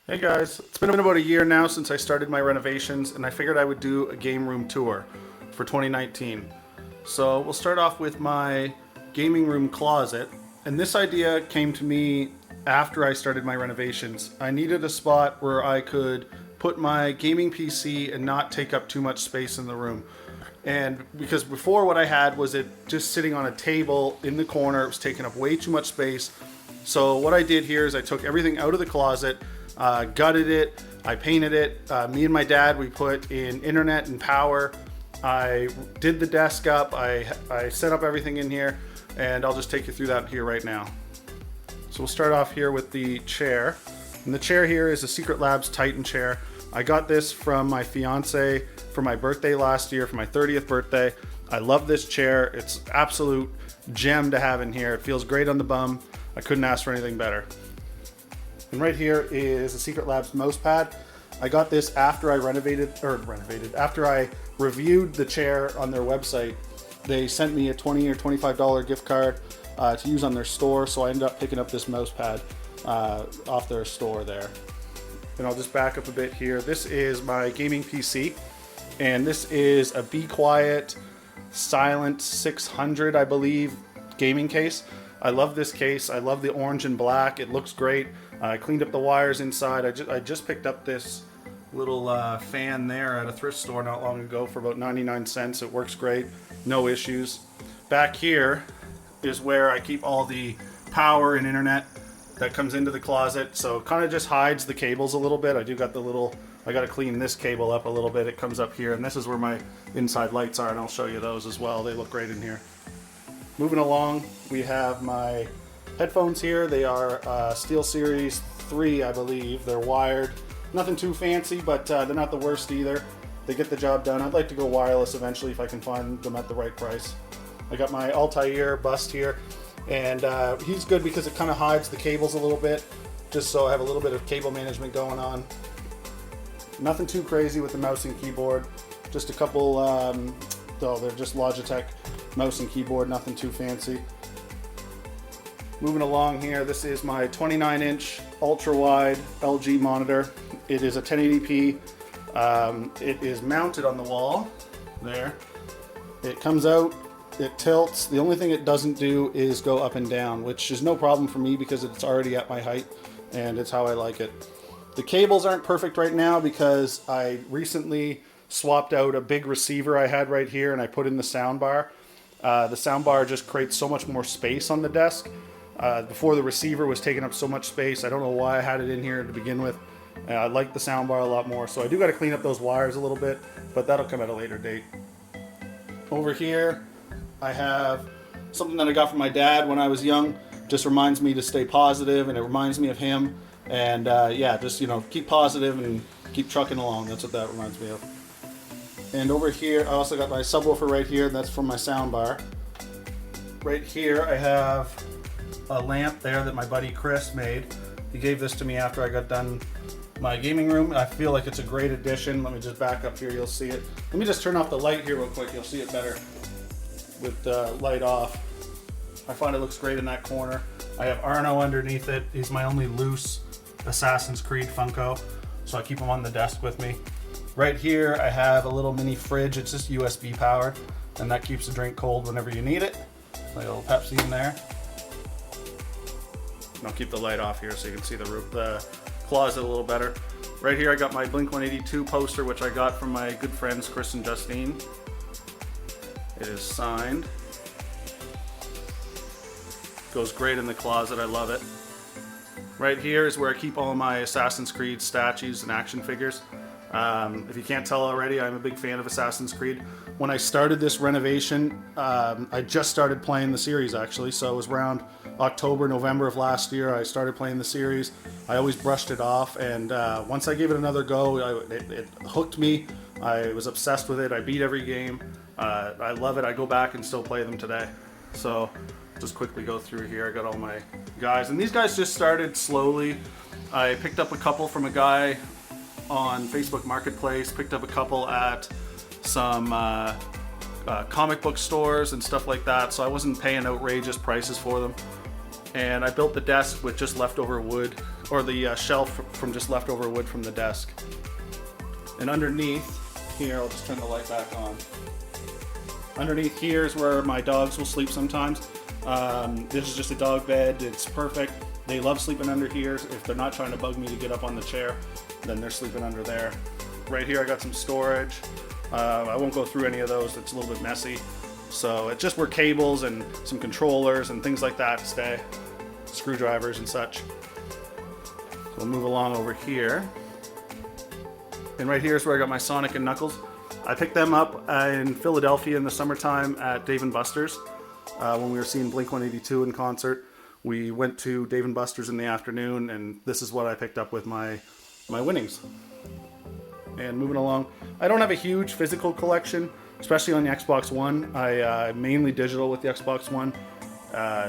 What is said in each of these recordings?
Hey guys, it's been about a year now since I started my renovations and I figured I would do a game room tour for 2019. So we'll start off with my gaming room closet, and this idea came to me after I started my renovations. I needed a spot where I could put my gaming PC and not take up too much space in the room. And because before what I had was it just sitting on a table in the corner, it was taking up way too much space. So what I did here is I took everything out of the closet, gutted it, I painted it. Me and my dad, we put in internet and power. I did the desk up, I set up everything in here, and I'll just take you through that here right now. So we'll start off here with the chair. And the chair here is a Secret Labs Titan chair. I got this from my fiance for my birthday last year, for my 30th birthday. I love this chair. It's absolute gem to have in here. It feels great on the bum. I couldn't ask for anything better. And right here is a Secret Labs mouse pad. I got this after I after I reviewed the chair on their website. They sent me a $20 or $25 gift card to use on their store, so I ended up picking up this mouse pad off their store there. And I'll just back up a bit here. This is my gaming PC, and this is a Be Quiet Silent 600, I believe, gaming case. I love this case. I love the orange and black. It looks great. I cleaned up the wires inside. I just picked up this little fan there at a thrift store not long ago for about 99 cents. It works great. No issues. Back here is where I keep all the power and internet that comes into the closet. So it kind of just hides the cables a little bit. I got to clean this cable up a little bit. It comes up here, and this is where my inside lights are, and I'll show you those as well. They look great in here. Moving along, we have my headphones here. They are SteelSeries 3, I believe. They're wired. Nothing too fancy, but they're not the worst either. They get the job done. I'd like to go wireless eventually if I can find them at the right price. I got my Altair bust here, and he's good because it kind of hides the cables a little bit, just so I have a little bit of cable management going on. Nothing too crazy with the mouse and keyboard. Just a couple, they're just Logitech mouse and keyboard, nothing too fancy. Moving along here, this is my 29-inch ultra-wide LG monitor. It is a 1080p. It is mounted on the wall there. It comes out, it tilts. The only thing it doesn't do is go up and down, which is no problem for me because it's already at my height and it's how I like it. The cables aren't perfect right now because I recently swapped out a big receiver I had right here and I put in the sound bar. The sound bar just creates so much more space on the desk. Before the receiver was taking up so much space. I don't know why I had it in here to begin with. I like the sound bar a lot more, so I do got to clean up those wires a little bit, but that'll come at a later date. Over here, I have something that I got from my dad when I was young. Just reminds me to stay positive, and it reminds me of him. And yeah, just keep positive and keep trucking along. That's what that reminds me of. And over here, I also got my subwoofer right here. That's from my sound bar. Right here, I have a lamp there that my buddy Chris made. He gave this to me after I got done my gaming room. I feel like it's a great addition. Let me just back up here, you'll see it. Let me just turn off the light here real quick. You'll see it better with the light off. I find it looks great in that corner. I have Arno underneath it. He's my only loose Assassin's Creed Funko, so I keep him on the desk with me. Right here, I have a little mini fridge. It's just USB powered, and that keeps the drink cold whenever you need it. A little Pepsi in there. And I'll keep the light off here so you can see the closet a little better. Right here, I got my Blink-182 poster, which I got from my good friends Chris and Justine. It is signed. Goes great in the closet. I love it. Right here is where I keep all my Assassin's Creed statues and action figures. If you can't tell already, I'm a big fan of Assassin's Creed. When I started this renovation, I just started playing the series actually, so it was around October, November of last year I started playing the series. I always brushed it off, and once I gave it another go, it hooked me. I was obsessed with it. I beat every game. I love it. I go back and still play them today. So just quickly go through here. I got all my guys, and these guys just started slowly. I picked up a couple from a guy on Facebook Marketplace, picked up a couple at some comic book stores and stuff like that, so I wasn't paying outrageous prices for them. And I built the desk with just leftover wood, or the shelf from just leftover wood from the desk. And underneath here, I'll just turn the light back on. Underneath here is where my dogs will sleep sometimes. This is just a dog bed. It's perfect. They love sleeping under here. If they're not trying to bug me to get up on the chair, then they're sleeping under there. Right here I got some storage. I won't go through any of those. It's a little bit messy. So it's just where cables and some controllers and things like that stay. Screwdrivers and such. So we'll move along over here. And right here is where I got my Sonic and Knuckles. I picked them up in Philadelphia in the summertime at Dave & Buster's. When we were seeing Blink-182 in concert. We went to Dave & Buster's in the afternoon, and this is what I picked up with my winnings. And moving along, I don't have a huge physical collection, especially on the Xbox One. I'm mainly digital with the Xbox One.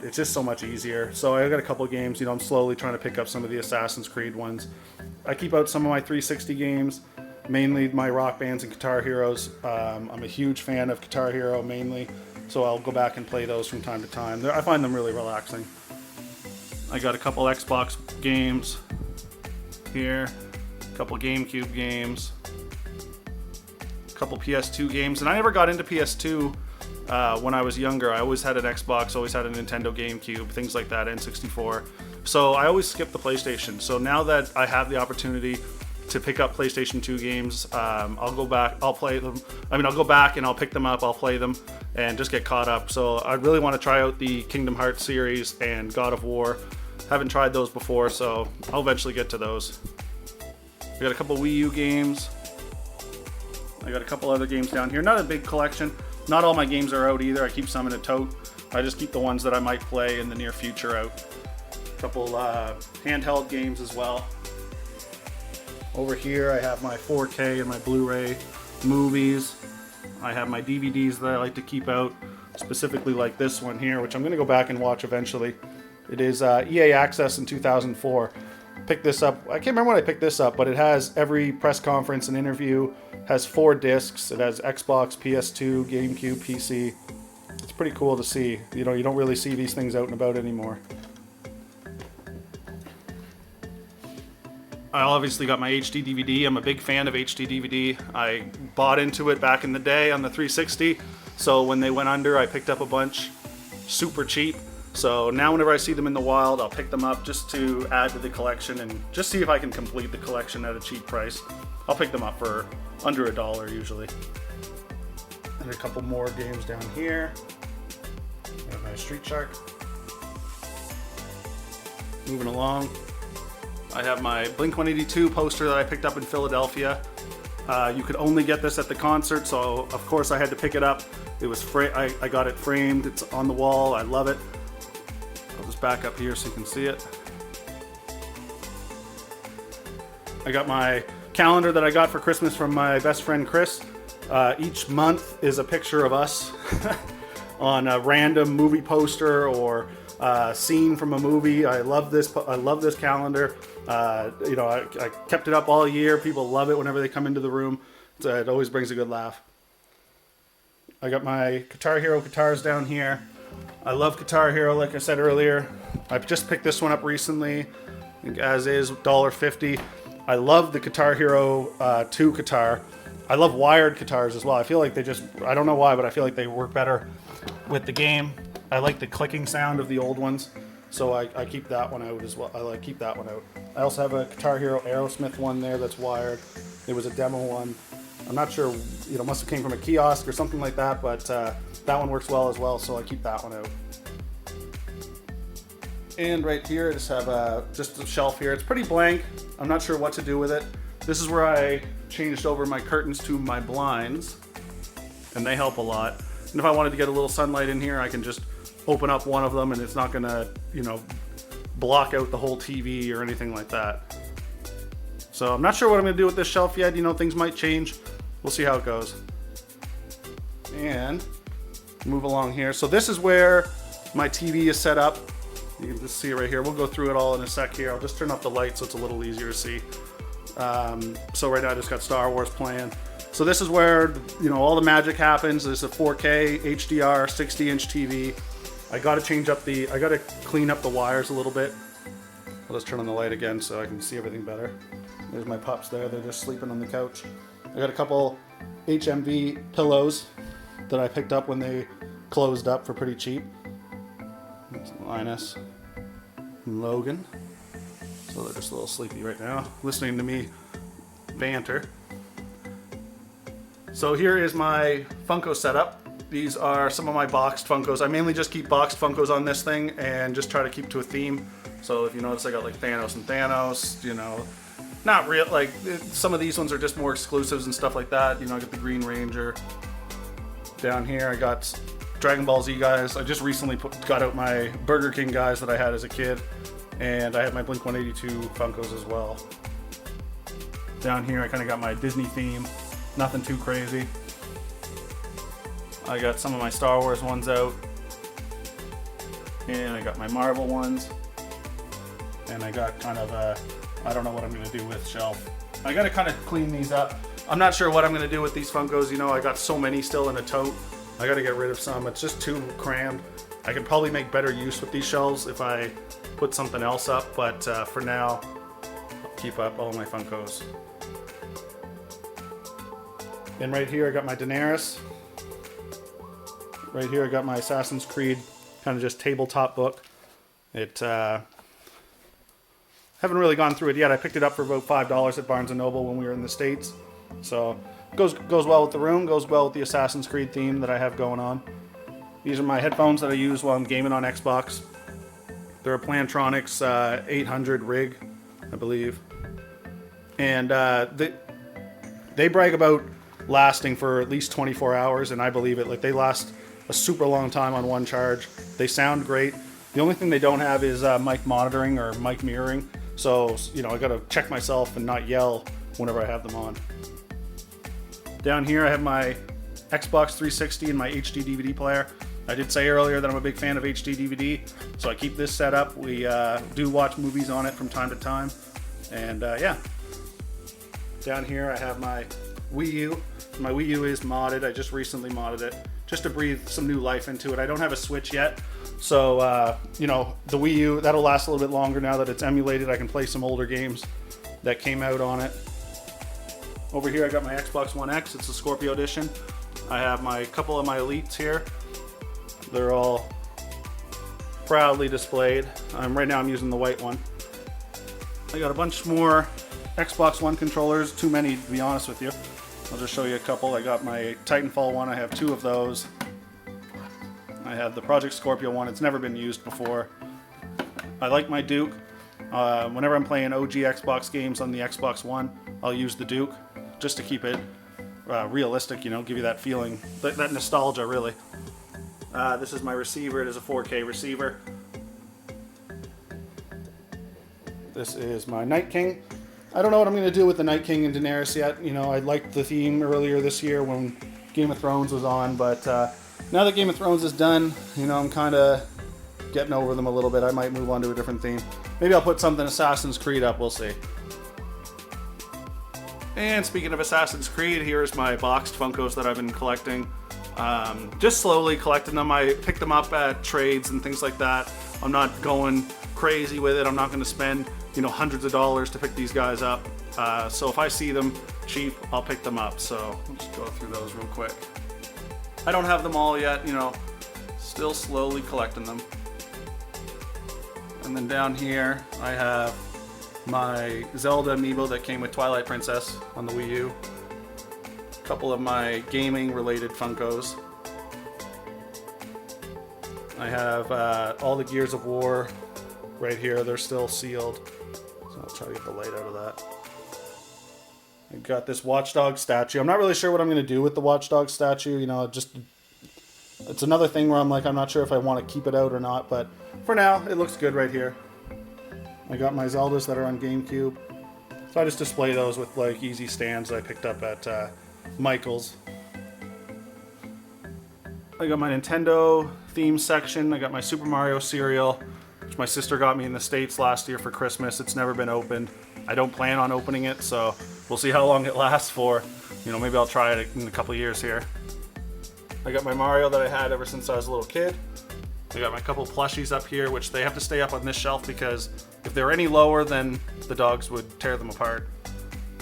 It's just so much easier. So I got a couple of games. I'm slowly trying to pick up some of the Assassin's Creed ones. I keep out some of my 360 games, mainly my Rock Bands and Guitar Heroes. I'm a huge fan of Guitar Hero mainly, so I'll go back and play those from time to time. I find them really relaxing. I got a couple Xbox games here, a couple GameCube games, a couple PS2 games, and I never got into PS2 when I was younger. I always had an Xbox, always had a Nintendo GameCube, things like that, N64. So I always skipped the PlayStation. So now that I have the opportunity to pick up PlayStation 2 games, I'll go back, I'll play them. I'll go back and I'll pick them up, I'll play them, and just get caught up. So I really want to try out the Kingdom Hearts series and God of War. Haven't tried those before, so I'll eventually get to those. I got a couple Wii U games. I got a couple other games down here. Not a big collection. Not all my games are out either. I keep some in a tote. I just keep the ones that I might play in the near future out. A couple handheld games as well. Over here I have my 4K and my Blu-ray movies. I have my DVDs that I like to keep out, specifically like this one here, which I'm going to go back and watch eventually. It is EA Access in 2004. Picked this up. I can't remember when I picked this up, but it has every press conference and interview. Has 4 discs. It has Xbox, PS2, GameCube, PC. It's pretty cool to see. You don't really see these things out and about anymore. I obviously got my HD DVD. I'm a big fan of HD DVD. I bought into it back in the day on the 360. So when they went under, I picked up a bunch super cheap. So now whenever I see them in the wild, I'll pick them up just to add to the collection and just see if I can complete the collection at a cheap price. I'll pick them up for under $1 usually. And a couple more games down here. I have my Street Shark. Moving along. I have my Blink-182 poster that I picked up in Philadelphia. You could only get this at the concert, so of course I had to pick it up. It was I got it framed. It's on the wall. I love it. I'll just back up here so you can see it. I got my calendar that I got for Christmas from my best friend Chris. Each month is a picture of us on a random movie poster or scene from a movie. I love this calendar. I kept it up all year. People love it whenever they come into the room. It always brings a good laugh. I got my Guitar Hero guitars down here. I love Guitar Hero, like I said earlier. I've just picked this one up recently, I think as is, $1.50. I love the Guitar Hero 2 guitar. I love wired guitars as well. I feel like I don't know why, but I feel like they work better with the game. I like the clicking sound of the old ones, so I keep that one out as well. Keep that one out. I also have a Guitar Hero Aerosmith one there that's wired. It was a demo one. I'm not sure, must have came from a kiosk or something like that, but that one works well as well, so I keep that one out. And right here, I just have just a shelf here. It's pretty blank. I'm not sure what to do with it. This is where I changed over my curtains to my blinds, and they help a lot. And if I wanted to get a little sunlight in here, I can just open up one of them, and it's not gonna, block out the whole TV or anything like that. So I'm not sure what I'm gonna do with this shelf yet. Things might change. We'll see how it goes. And move along here. So this is where my TV is set up. You can just see it right here. We'll go through it all in a sec here. I'll just turn off the light so it's a little easier to see. So right now I just got Star Wars playing. So this is where all the magic happens. There's a 4K HDR 60-inch TV. I gotta clean up the wires a little bit. I'll just turn on the light again so I can see everything better. There's my pups there, they're just sleeping on the couch. I got a couple HMV pillows that I picked up when they closed up for pretty cheap. It's Linus and Logan. So they're just a little sleepy right now, listening to me banter. So here is my Funko setup. These are some of my boxed Funkos. I mainly just keep boxed Funkos on this thing and just try to keep to a theme. So if you notice, I got like Thanos and Thanos, you know, not real, like some of these ones are just more exclusives and stuff like that. You know, I got the Green Ranger. Down here I got Dragon Ball Z guys. I just recently got out my Burger King guys that I had as a kid. And I have my Blink 182 Funkos as well. Down here I kind of got my Disney theme. Nothing too crazy. I got some of my Star Wars ones out. And I got my Marvel ones. And I got kind of a, I don't know what I'm going to do with shelf. I got to kind of clean these up. I'm not sure what I'm going to do with these Funkos. You know, I got so many still in a tote. I got to get rid of some. It's just too crammed. I could probably make better use with these shelves if I put something else up, but for now, I'll keep up all my Funkos. And right here I got my Daenerys. Right here I got my Assassin's Creed kind of just tabletop book. It haven't really gone through it yet. I picked it up for about $5 at Barnes & Noble when we were in the States. So goes well with the room, goes well with the Assassin's Creed theme that I have going on. These are my headphones that I use while I'm gaming on Xbox. They're a Plantronics 800 rig, I believe. And they brag about lasting for at least 24 hours, and I believe it. Like, they last a super long time on one charge. They sound great. The only thing they don't have is mic monitoring or mic mirroring. So, you know, I gotta check myself and not yell whenever I have them on. Down here I have my Xbox 360 and my HD DVD player. I did say earlier that I'm a big fan of HD DVD, so I keep this set up. We do watch movies on it from time to time. And yeah. Down here I have my Wii U. My Wii U is modded. I just recently modded it just to breathe some new life into it. I don't have a Switch yet, so you know, the Wii U, that'll last a little bit longer now that it's emulated. I can play some older games that came out on it. Over here I got my Xbox One X. It's the Scorpio edition. I have my couple of my Elites here. They're all proudly displayed. Right now I'm using the white one. I got a bunch more Xbox One controllers, too many to be honest with you. I'll just show you a couple. I got my Titanfall one, I have two of those. I have the Project Scorpio one, it's never been used before. I like my Duke. Whenever I'm playing OG Xbox games on the Xbox One, I'll use the Duke just to keep it realistic, you know, give you that feeling, that nostalgia really. This is my receiver. It is a 4K receiver. This is my Night King. I don't know what I'm going to do with the Night King and Daenerys yet. You know, I liked the theme earlier this year when Game of Thrones was on, but now that Game of Thrones is done, you know, I'm kind of getting over them a little bit. I might move on to a different theme. Maybe I'll put something Assassin's Creed up. We'll see. And speaking of Assassin's Creed, here's my boxed Funkos that I've been collecting. Just slowly collecting them. I picked them up at trades and things like that. I'm not going crazy with it. I'm not going to spend, you know, hundreds of dollars to pick these guys up. So if I see them cheap, I'll pick them up. So let's go through those real quick. I don't have them all yet, you know, still slowly collecting them. And then down here I have my Zelda amiibo that came with Twilight Princess on the Wii U. A couple of my gaming related Funkos. I have all the Gears of War right here. They're still sealed. So I'll try to get the light out of that. I've got this Watchdog statue. I'm not really sure what I'm going to do with the Watchdog statue. You know, it's another thing where I'm like, I'm not sure if I want to keep it out or not. But for now, it looks good right here. I got my Zeldas that are on GameCube. So I just display those with like easy stands that I picked up at Michael's. I got my Nintendo theme section. I got my Super Mario cereal, which my sister got me in the States last year for Christmas. It's never been opened. I don't plan on opening it, so we'll see how long it lasts for. You know, maybe I'll try it in a couple years here. I got my Mario that I had ever since I was a little kid. I got my couple plushies up here, which they have to stay up on this shelf because if they're any lower, then the dogs would tear them apart.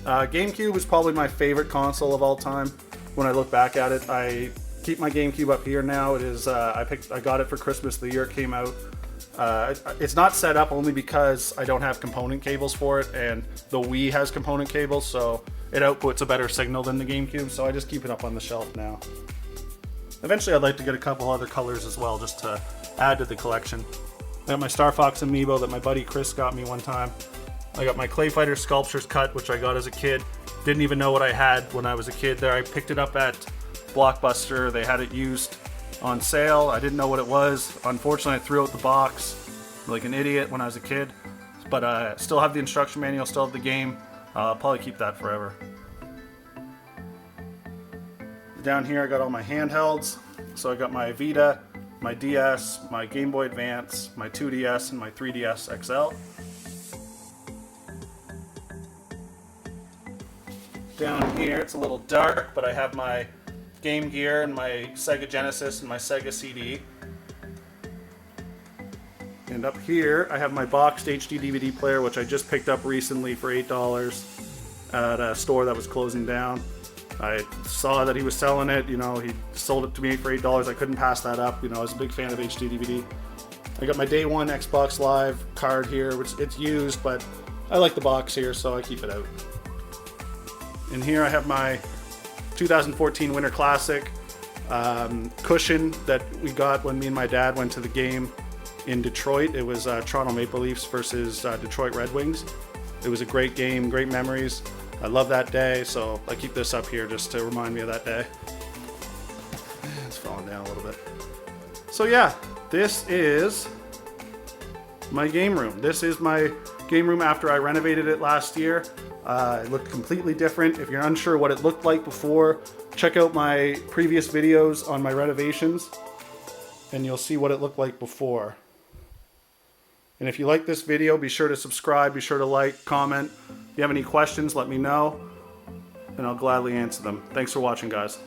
GameCube is probably my favorite console of all time. When I look back at it, I keep my GameCube up here now. It is I got it for Christmas the year it came out. It's not set up only because I don't have component cables for it, and the Wii has component cables, so it outputs a better signal than the GameCube, so I just keep it up on the shelf now. Eventually I'd like to get a couple other colors as well, just to add to the collection. I got my Star Fox amiibo that my buddy Chris got me one time. I got my Clay Fighter Sculptures cut, which I got as a kid. Didn't even know what I had when I was a kid there. I picked it up at Blockbuster. They had it used on sale. I didn't know what it was. Unfortunately, I threw out the box like an idiot when I was a kid. But I still have the instruction manual, still have the game. I'll probably keep that forever. Down here I got all my handhelds. So I got my Vita, my DS, my Game Boy Advance, my 2DS, and my 3DS XL. Down here it's a little dark, but I have my Game Gear and my Sega Genesis and my Sega CD. And up here I have my boxed HD DVD player, which I just picked up recently for $8 at a store that was closing down. I saw that he was selling it, you know, he sold it to me for $8. I couldn't pass that up, you know, I was a big fan of HD DVD. I got my Day 1 Xbox Live card here, which it's used, but I like the box here, so I keep it out. And here I have my 2014 Winter Classic cushion that we got when me and my dad went to the game in Detroit. It was Toronto Maple Leafs versus Detroit Red Wings. It was a great game, great memories. I love that day, so I keep this up here just to remind me of that day. It's falling down a little bit. So yeah, this is my game room. This is my game room after I renovated it last year. It looked completely different. If you're unsure what it looked like before, check out my previous videos on my renovations and you'll see what it looked like before. And if you like this video, be sure to subscribe, be sure to like, comment. If you have any questions, let me know and I'll gladly answer them. Thanks for watching, guys.